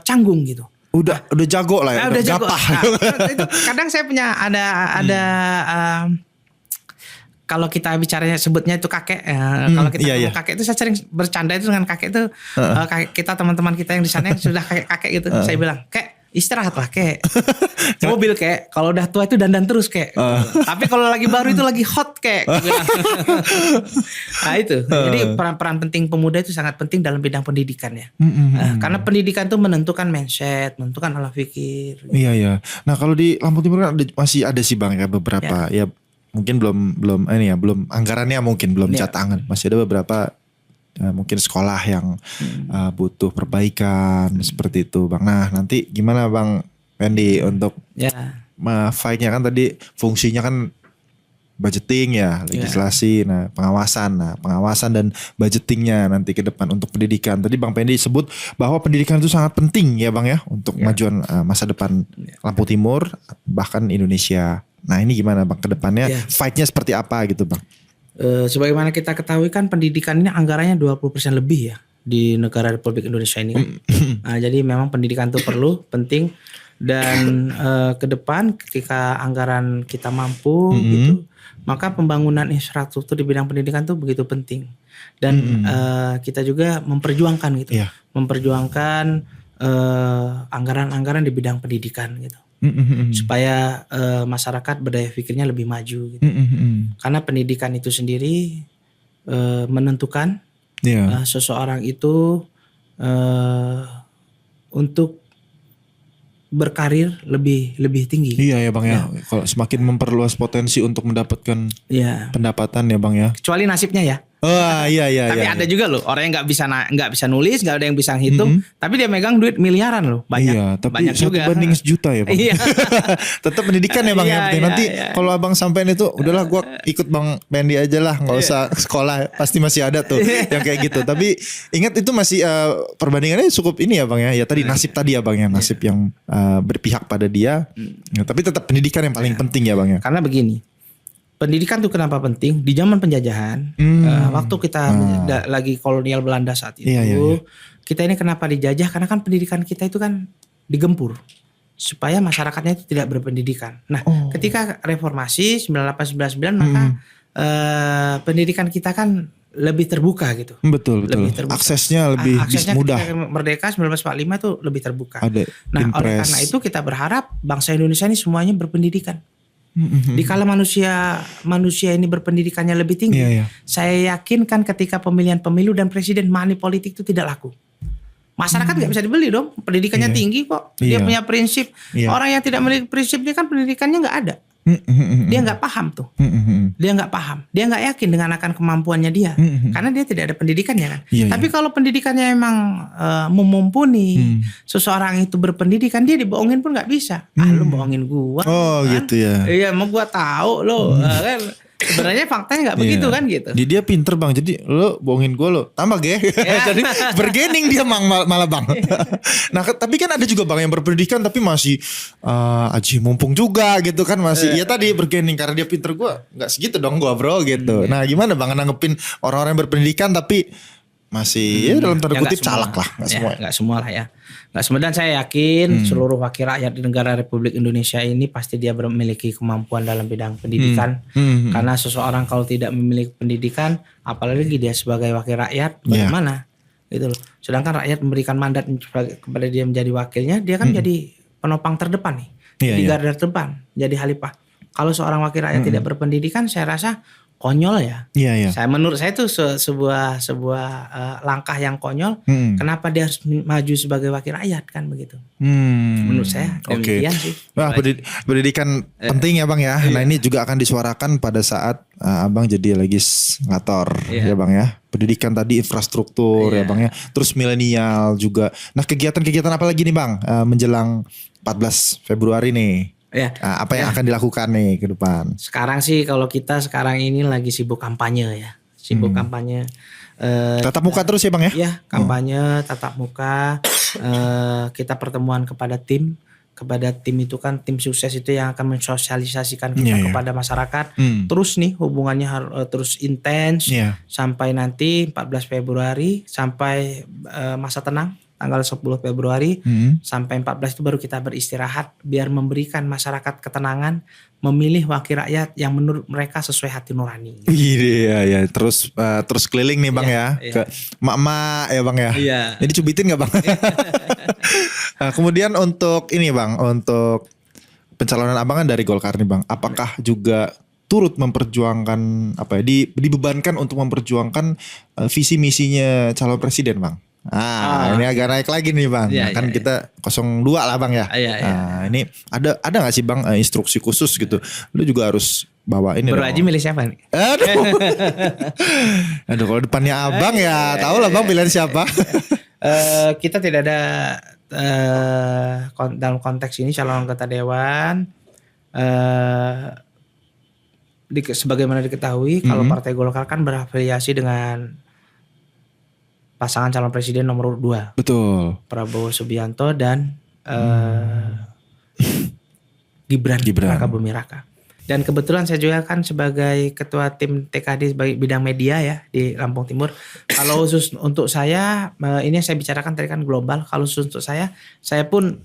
canggung gitu. Udah jago lah ya, udah jago. Gapah. Itu kadang saya punya ada kalau kita bicaranya sebutnya itu kakek, kalau kita kakek itu saya sering bercanda itu dengan kakek itu, kakek kita, teman-teman kita yang di sana yang sudah kakek gitu, saya bilang, "Kek, istirahat lah Kek, mobil Kek, kalau udah tua itu dandan terus Kek, tapi kalau lagi baru itu lagi hot Kek." Nah itu, jadi peran penting pemuda itu sangat penting dalam bidang pendidikan ya, karena pendidikan itu menentukan mindset, menentukan pola pikir. Iya. Nah kalau di Lampung Timur kan masih ada sih Bang ya beberapa ya mungkin belum ini ya, belum anggarannya mungkin belum catangan, masih ada beberapa mungkin sekolah yang butuh perbaikan seperti itu Bang. Nah nanti gimana Bang Pendi untuk fightnya kan tadi fungsinya kan budgeting ya, legislasi, pengawasan dan budgetingnya nanti ke depan untuk pendidikan. Tadi Bang Pendi sebut bahwa pendidikan itu sangat penting ya Bang ya untuk kemajuan masa depan Lampung Timur bahkan Indonesia. Nah ini gimana Bang ke depannya fightnya seperti apa gitu Bang? Sebagaimana kita ketahui kan pendidikan ini anggarannya 20% lebih ya di negara Republik Indonesia ini kan. Nah, jadi memang pendidikan itu penting dan ke depan ketika anggaran kita mampu gitu, maka pembangunan infrastruktur di bidang pendidikan itu begitu penting. Dan kita juga memperjuangkan gitu. Memperjuangkan anggaran-anggaran di bidang pendidikan gitu. Supaya masyarakat berdaya pikirnya lebih maju gitu. Karena pendidikan itu sendiri menentukan seseorang itu untuk berkarir lebih tinggi. Iya ya Bang ya. Kalau semakin memperluas potensi untuk mendapatkan pendapatan ya Bang ya. Kecuali nasibnya ya. Iya. Tapi ada juga loh orang yang nggak bisa nulis, nggak ada yang bisa hitung, tapi dia megang duit miliaran loh, banyak. Iya, tapi banyak juga. Banding sejuta ya Bang. Iya. Tetap pendidikan ya Bang yang penting. Nanti kalau Abang sampein itu, udahlah gua ikut Bang Pendi aja lah, nggak usah sekolah, pasti masih ada tuh yang kayak gitu. Tapi ingat itu masih perbandingannya cukup ini ya Bang ya. Ya tadi nasib tadi ya Bang ya, nasib yang berpihak pada dia. Tapi tetap pendidikan yang paling penting ya Bang ya. Karena begini. Pendidikan itu kenapa penting? Di zaman penjajahan, waktu kita lagi kolonial Belanda saat itu, kita ini kenapa dijajah? Karena kan pendidikan kita itu kan digempur supaya masyarakatnya itu tidak berpendidikan. Nah, ketika reformasi 9899 maka pendidikan kita kan lebih terbuka gitu. Betul. Aksesnya lebih mudah. Merdeka 1945 itu lebih terbuka. Ada nah, impres. oleh karena itu kita berharap bangsa Indonesia ini semuanya berpendidikan. Dikala manusia ini berpendidikannya lebih tinggi, saya yakin kan ketika pemilihan pemilu dan presiden money politik itu tidak laku. Masyarakat nggak bisa dibeli dong, pendidikannya tinggi kok. Dia punya prinsip. Orang yang tidak memiliki prinsip dia kan pendidikannya nggak ada. Dia nggak paham tuh. Dia nggak paham. Dia nggak yakin dengan akan kemampuannya dia. Karena dia tidak ada pendidikannya kan. Tapi kalau pendidikannya emang mumpuni, seseorang itu berpendidikan, dia dibohongin pun nggak bisa. Lu bohongin gua. Oh kan? Gitu ya. Iya, mau gua tahu lo. Kan sebenarnya faktanya nggak begitu kan gitu. Dia pinter bang, jadi lo bohongin gue lo tambah ge. Jadi bergening dia malah bang. Nah tapi kan ada juga bang yang berpendidikan tapi masih aji mumpung juga gitu kan, masih ya tadi bergening karena dia pinter, gue nggak segitu dong gue bro gitu. Nah gimana bang nanggepin orang-orang yang berpendidikan tapi masih dalam tanda kutip calak lah, nggak semua lah ya. Nggak semua, dan saya yakin seluruh wakil rakyat di negara Republik Indonesia ini pasti dia memiliki kemampuan dalam bidang pendidikan. Karena seseorang kalau tidak memiliki pendidikan, apalagi dia sebagai wakil rakyat, bagaimana? Gitu loh. Sedangkan rakyat memberikan mandat kepada dia menjadi wakilnya, dia kan jadi penopang terdepan nih, di garda terdepan, jadi khalifah. Kalau seorang wakil rakyat tidak berpendidikan, saya rasa konyol ya. Menurut saya itu sebuah langkah yang konyol. Kenapa dia harus maju sebagai wakil rakyat kan begitu? Menurut saya demikian sih. Wah, pendidikan penting ya bang ya. Nah ini juga akan disuarakan pada saat abang jadi legislator ya bang ya. Pendidikan tadi, infrastruktur ya bang ya. Terus milenial juga. Nah kegiatan-kegiatan apa lagi nih bang menjelang 14 Februari nih? Apa yang akan dilakukan nih ke depan? Sekarang sih kalau kita sekarang ini lagi sibuk kampanye ya. Kampanye. Tatap muka terus ya bang ya? Iya, kampanye tatap muka. Kita pertemuan kepada tim itu kan tim sukses itu yang akan mensosialisasikan kita kepada masyarakat. Terus nih hubungannya terus intens sampai nanti 14 Februari sampai masa tenang tanggal 10 Februari sampai 14 itu baru kita beristirahat biar memberikan masyarakat ketenangan memilih wakil rakyat yang menurut mereka sesuai hati nurani. Iya, terus keliling nih bang ke emak-emak ya bang ya. Jadi cubitin nggak bang? Nah, kemudian untuk ini bang, untuk pencalonan abang kan dari Golkar nih bang, apakah juga turut memperjuangkan dibebankan untuk memperjuangkan visi misinya calon presiden bang? Ini agak naik lagi nih bang. Kita 02 lah bang ya. Ini ada nggak sih bang instruksi khusus gitu? Lu juga harus bawa ini. Bro Haji milih siapa nih? Aduh kalau depannya abang ya tahu lah bang pilihan siapa. Kita tidak ada dalam konteks ini calon anggota dewan. Sebagaimana diketahui kalau Partai Golkar kan berafiliasi dengan pasangan calon presiden nomor 2. Betul. Prabowo Subianto dan Gibran Raka Buming Raka. Dan kebetulan saya juga kan sebagai ketua tim TKD sebagai bidang media ya di Lampung Timur. Kalau khusus untuk saya, ini yang saya bicarakan tadi kan global. Kalau khusus untuk saya pun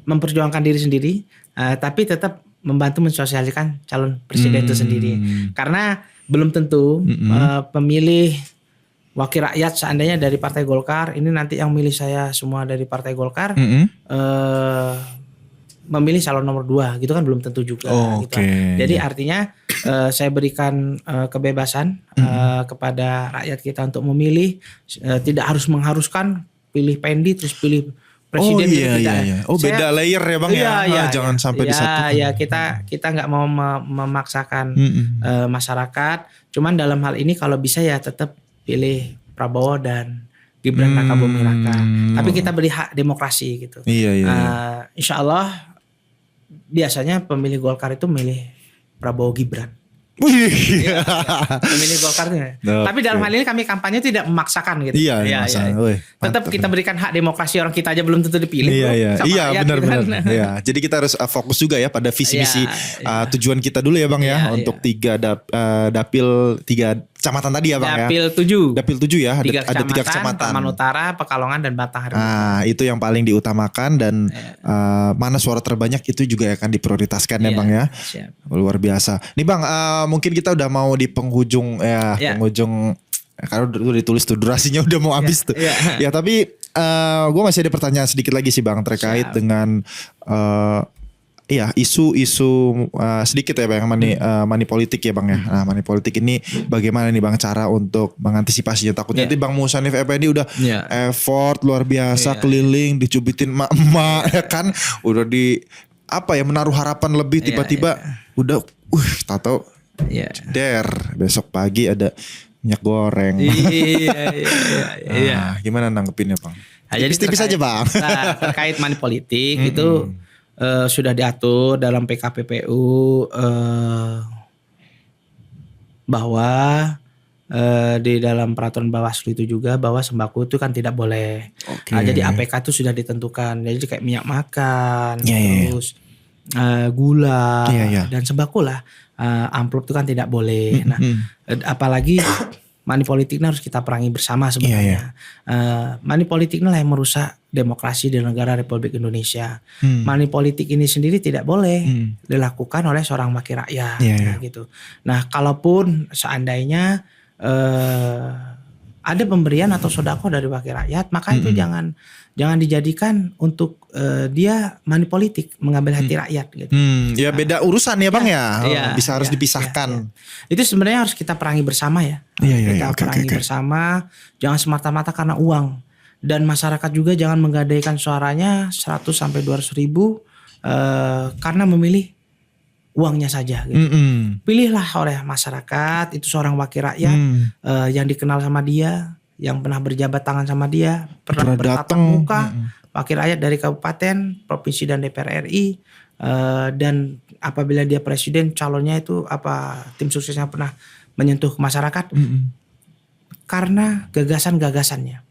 memperjuangkan diri sendiri, tapi tetap membantu mensosialisasikan calon presiden itu sendiri. Karena belum tentu pemilih wakil rakyat seandainya dari Partai Golkar, ini nanti yang milih saya semua dari Partai Golkar, memilih calon nomor 2 gitu kan belum tentu juga. Gitu. Jadi artinya saya berikan kebebasan kepada rakyat kita untuk memilih, tidak mengharuskan pilih Pendi terus pilih presiden. Beda layer ya bang jangan sampai disatukan. Kita nggak mau memaksakan masyarakat. Cuman dalam hal ini kalau bisa ya tetap pilih Prabowo dan Gibran Raka Buming Raka. Tapi kita beri hak demokrasi gitu. Insya Allah biasanya pemilih Golkar itu milih Prabowo Gibran. Pemilih Golkar itu. Tapi dalam hal ini kami kampanye tidak memaksakan gitu. Tetap kita berikan hak demokrasi, orang kita aja belum tentu dipilih. Benar-benar. Jadi kita harus fokus juga ya pada visi misi tujuan kita dulu ya bang ya untuk 3 dapil 3 kecamatan tadi ya Bang Dapil ya. 7. Dapil 7 ya. Ada 3 kecamatan. Taman Utara, Pekalongan dan Batang Hari. Itu yang paling diutamakan dan mana suara terbanyak itu juga akan diprioritaskan ya Bang ya. Siap. Luar biasa. Nih Bang, mungkin kita udah mau di penghujung penghujung karena udah ditulis tuh durasinya udah mau habis tuh. Ya tapi gue masih ada pertanyaan sedikit lagi sih Bang terkait dengan isu-isu sedikit ya Bang, money politik ya Bang ya. Nah money politik ini bagaimana nih Bang cara untuk mengantisipasinya? Takutnya nanti Bang Mushanif Effendi udah effort luar biasa keliling dicubitin emak-emak ya kan. Udah menaruh harapan lebih tiba-tiba udah tahu besok pagi ada minyak goreng. Gimana nanggepinnya Bang? Tipis-tipis aja Bang. Terkait money politik itu sudah diatur dalam PKPPU bahwa di dalam peraturan Bawaslu itu juga bahwa sembako itu kan tidak boleh. Nah, jadi APK itu sudah ditentukan. Jadi kayak minyak makan, terus gula dan sembako lah. Amplop itu kan tidak boleh. Nah, apalagi money politik ini harus kita perangi bersama sebenarnya. Money politik inilah yang merusak demokrasi di negara Republik Indonesia. Money politik ini sendiri tidak boleh dilakukan oleh seorang wakil rakyat. Gitu. Nah, kalaupun seandainya ada pemberian atau sodako dari wakil rakyat, maka itu jangan dijadikan untuk dia money politik, mengambil hati rakyat gitu. Ya beda urusan ya Bang bisa harus dipisahkan. Itu sebenarnya harus kita perangi bersama ya. Kita perangi bersama, jangan semata-mata karena uang. Dan masyarakat juga jangan menggadaikan suaranya 100 sampai 200 ribu karena memilih uangnya saja gitu. Pilihlah oleh masyarakat itu seorang wakil rakyat yang dikenal sama dia, yang pernah berjabat tangan sama dia, pernah bertatap muka, wakil rakyat dari kabupaten, provinsi dan DPR RI, dan apabila dia presiden, calonnya itu tim suksesnya pernah menyentuh masyarakat karena gagasan-gagasannya.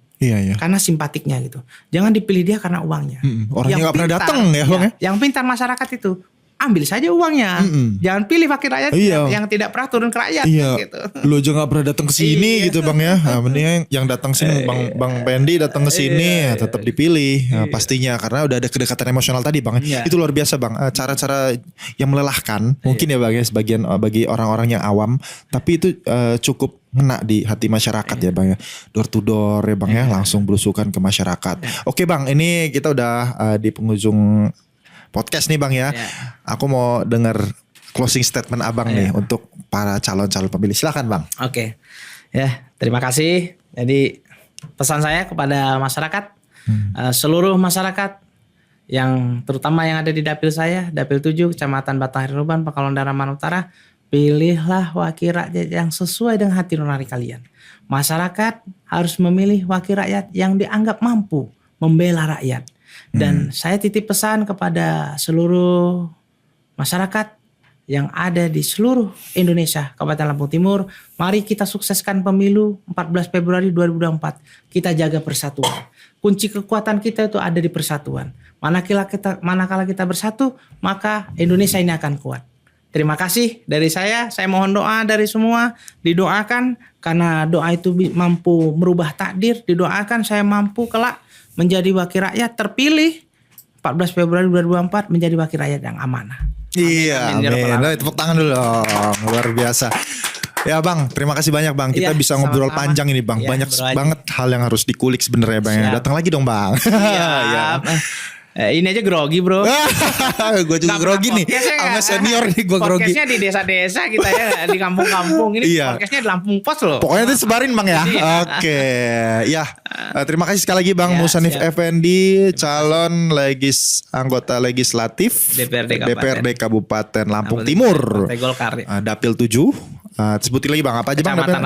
Karena simpatiknya gitu. Jangan dipilih dia karena uangnya. Orangnya nggak pernah datang ya Bang ya. Yang pintar masyarakat itu ambil saja uangnya. Jangan pilih wakil rakyat yang tidak pernah turun ke rakyat gitu. Lu aja gak pernah datang ke sini gitu Bang ya. Nah, mending yang datang sini Bang Pendi datang ke sini tetap dipilih pastinya karena udah ada kedekatan emosional tadi Bang. Itu luar biasa Bang. Cara-cara yang melelahkan mungkin ya Bang ya sebagian bagi orang-orang yang awam, tapi itu cukup ngena di hati masyarakat ya Bang ya. Door to door ya Bang ya, langsung belusukan ke masyarakat. Oke Bang, ini kita udah di penghujung podcast nih Bang ya. Aku mau dengar closing statement Abang nih untuk para calon-calon pemilih. Silakan Bang. Oke. Ya, terima kasih. Jadi pesan saya kepada masyarakat, seluruh masyarakat yang terutama yang ada di dapil saya, Dapil 7, Kecamatan Batang Hari Nuban, Pekalongan dan Taman Utara, pilihlah wakil rakyat yang sesuai dengan hati nurani kalian. Masyarakat harus memilih wakil rakyat yang dianggap mampu membela rakyat. Dan saya titip pesan kepada seluruh masyarakat yang ada di seluruh Indonesia, Kabupaten Lampung Timur, mari kita sukseskan pemilu 14 Februari 2024. Kita jaga persatuan. Kunci kekuatan kita itu ada di persatuan. Manakala kita bersatu, maka Indonesia ini akan kuat. Terima kasih dari saya mohon doa dari semua, didoakan karena doa itu mampu merubah takdir, didoakan saya mampu kelak menjadi wakil rakyat terpilih 14 Februari 2024 menjadi wakil rakyat yang amanah. Amin. Tepuk tangan dulu dong. Luar biasa. Ya Bang, terima kasih banyak Bang. Kita bisa ngobrol panjang ini Bang. Banyak banget hal yang harus dikulik sebenarnya Bang. Datang lagi dong Bang. Ini aja grogi bro. Gue juga grogi nih. Sama senior nih gue grogi. Podcastnya di desa-desa kita ya. Di kampung-kampung. Ini podcastnya di Lampung Pos loh. Pokoknya itu sebarin Bang ya. Oke. Ya. Terima kasih sekali lagi Bang Mushanif Effendi. Calon anggota legislatif DPRD Kabupaten Lampung Timur. Partai Golkar. Dapil 7. Sebutin lagi Bang apa aja Bang? Kecamatan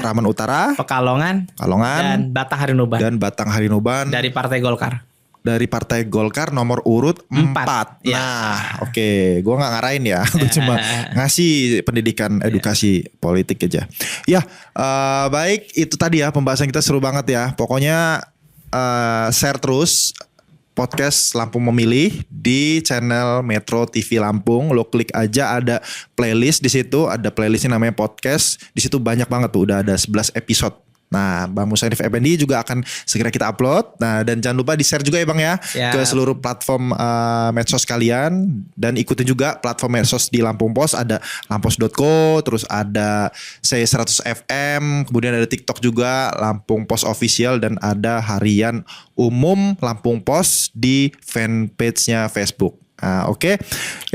Raman Utara. Pekalongan. Dan Batang Hari Nuban. Dari Partai Golkar. Dari Partai Golkar nomor urut 4. Nah, oke. Gue gak ngarahin ya. Gue cuma ngasih pendidikan edukasi politik aja. Ya, baik. Itu tadi ya pembahasan kita seru banget ya. Pokoknya share terus podcast Lampung Memilih di channel Metro TV Lampung. Lo klik aja ada playlist di situ, ada playlistnya namanya podcast. Di situ banyak banget tuh, udah ada 11 episode. Nah, Bang Mushanif Effendi juga akan segera kita upload. Nah, dan jangan lupa di-share juga ya Bang ya, ke seluruh platform medsos kalian. Dan ikutin juga platform medsos di Lampung Pos. Ada lampos.co, terus ada C100 FM, kemudian ada TikTok juga, Lampung Pos Official. Dan ada harian umum Lampung Pos di fanpage-nya Facebook. Nah, oke.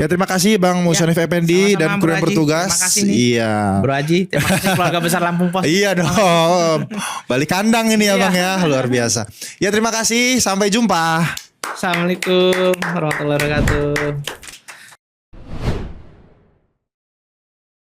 Ya terima kasih Bang Mushanif Effendi dan kru yang bertugas. Terima kasih nih. Iya. Bro Haji, terima kasih keluarga besar Lampung Pos. Iya dong. Balik kandang ini ya Bang ya, luar biasa. Ya terima kasih, sampai jumpa. Assalamualaikum warahmatullahi wabarakatuh.